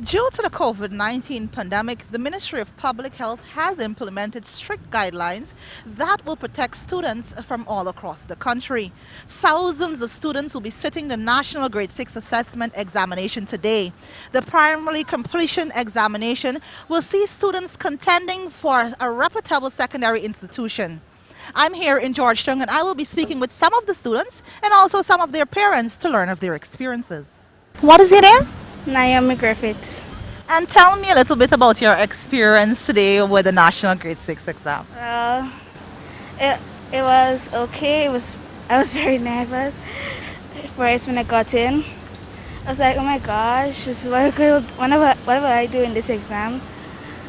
Due to the COVID-19 pandemic, the Ministry of Public Health has implemented strict guidelines that will protect students from all across the country. Thousands of students will be sitting the National Grade 6 Assessment Examination today. The primary completion examination will see students contending for a reputable secondary institution. I'm here in Georgetown and I will be speaking with some of the students and also some of their parents to learn of their experiences. What is your name? NAOMI GRIFFITH. And tell me a little bit about your experience today with the National Grade 6 exam. Well, it was okay. I was very nervous first when I got in. I was like, oh my gosh, what will I do in this exam?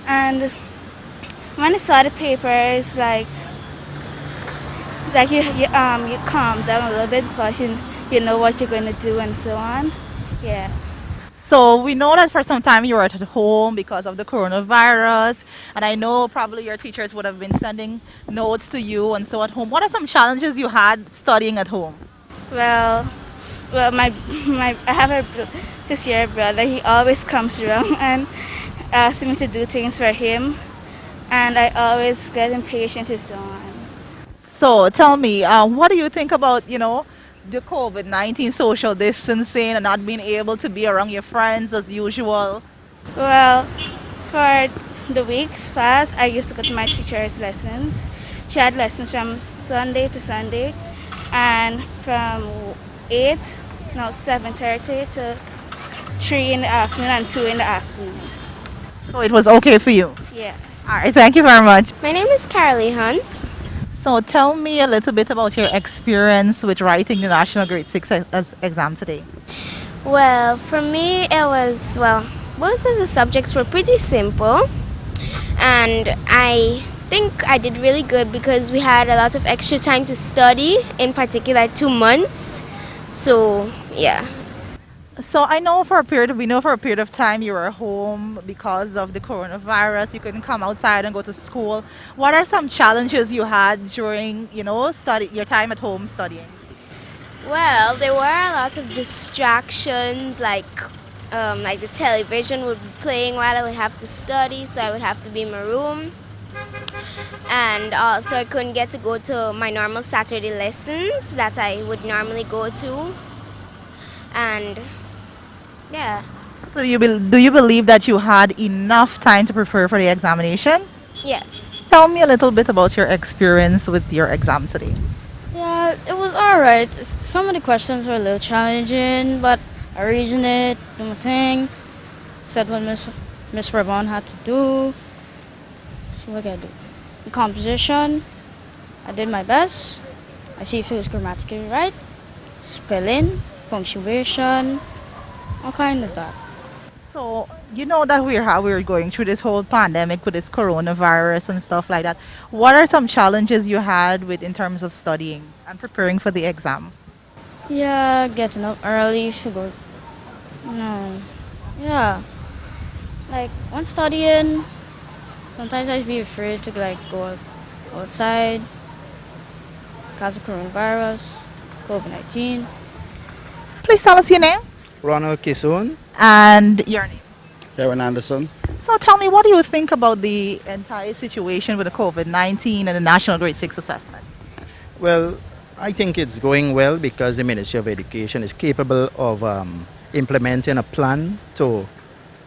And when I saw the papers, like you calm down a little bit because you know what you're going to do and so on. Yeah. So we know that for some time you were at home because of the coronavirus, and I know probably your teachers would have been sending notes to you and so at home. What are some challenges you had studying at home? Well, I have a 6-year brother. He always comes around and asks me to do things for him, and I always get impatient and so on. So tell me, what do you think about, the COVID-19 social distancing and not being able to be around your friends as usual? Well, for the weeks past, I used to go to my teacher's lessons. She had lessons from Sunday to Sunday, and from 7:30 to 3 in the afternoon and 2 in the afternoon. So it was okay for you? Yeah. All right, thank you very much. My name is Carolee Hunt. So tell me a little bit about your experience with writing the National Grade 6 exam today. Well, for me, most of the subjects were pretty simple, and I think I did really good because we had a lot of extra time to study, in particular 2 months. So, yeah. So we know for a period of time you were home because of the coronavirus. You couldn't come outside and go to school. What are some challenges you had during, your time at home studying? Well, there were a lot of distractions, like the television would be playing while I would have to study, so I would have to be in my room. And also I couldn't get to go to my normal Saturday lessons that I would normally go to. And yeah. So do you believe that you had enough time to prepare for the examination? Yes. Tell me a little bit about your experience with your exam today. Yeah, it was alright. Some of the questions were a little challenging, but I reasoned it, do my thing, said what Miss Ravon had to do. So what did I do? The composition, I did my best. I see if it was grammatically right, spelling, punctuation, all kind of that. So you know that we're going through this whole pandemic with this coronavirus and stuff like that. What are some challenges you had in terms of studying and preparing for the exam? Yeah, getting up early to go. No. Yeah. Like when studying, sometimes I'd be afraid to go outside because of coronavirus, COVID-19. Please tell us your name. Ronald Kisoon. And your name. ERON Anderson. So tell me, what do you think about the entire situation with the COVID-19 and the National Grade 6 assessment? Well, I think it's going well because the Ministry of Education is capable of implementing a plan to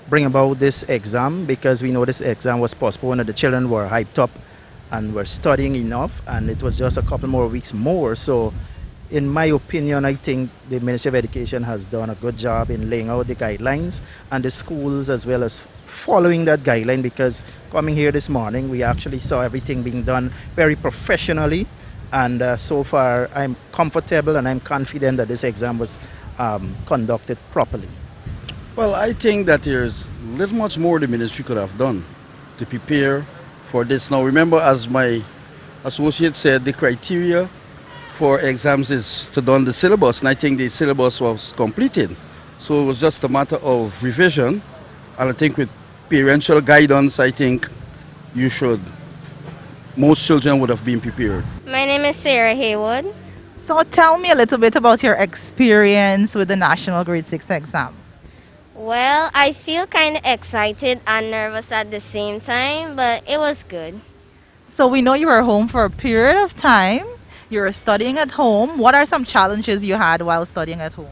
bring about this exam, because we know this exam was postponed and the children were hyped up and were studying enough, and it was just a couple more weeks more. So in my opinion, I think the Ministry of Education has done a good job in laying out the guidelines, and the schools as well as following that guideline, because coming here this morning we actually saw everything being done very professionally, and so far I'm comfortable and I'm confident that this exam was conducted properly. Well, I think that there's little much more the ministry could have done to prepare for this. Now remember, as my associate said, the criteria for exams is to done the syllabus, and I think the syllabus was completed. So it was just a matter of revision, and I think with parental guidance, I think most children would have been prepared. My name is Sarah Haywood. So tell me a little bit about your experience with the National Grade 6 exam. Well, I feel kind of excited and nervous at the same time, but it was good. So we know you were home for a period of time. You were studying at home. What are some challenges you had while studying at home?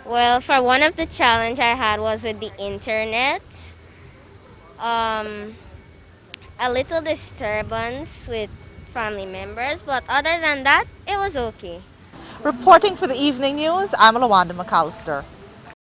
Well, for one of the challenge I had was with the internet. Um, a little disturbance with family members, but other than that, it was okay. Reporting for the evening news, I'm Lawanda McAllister.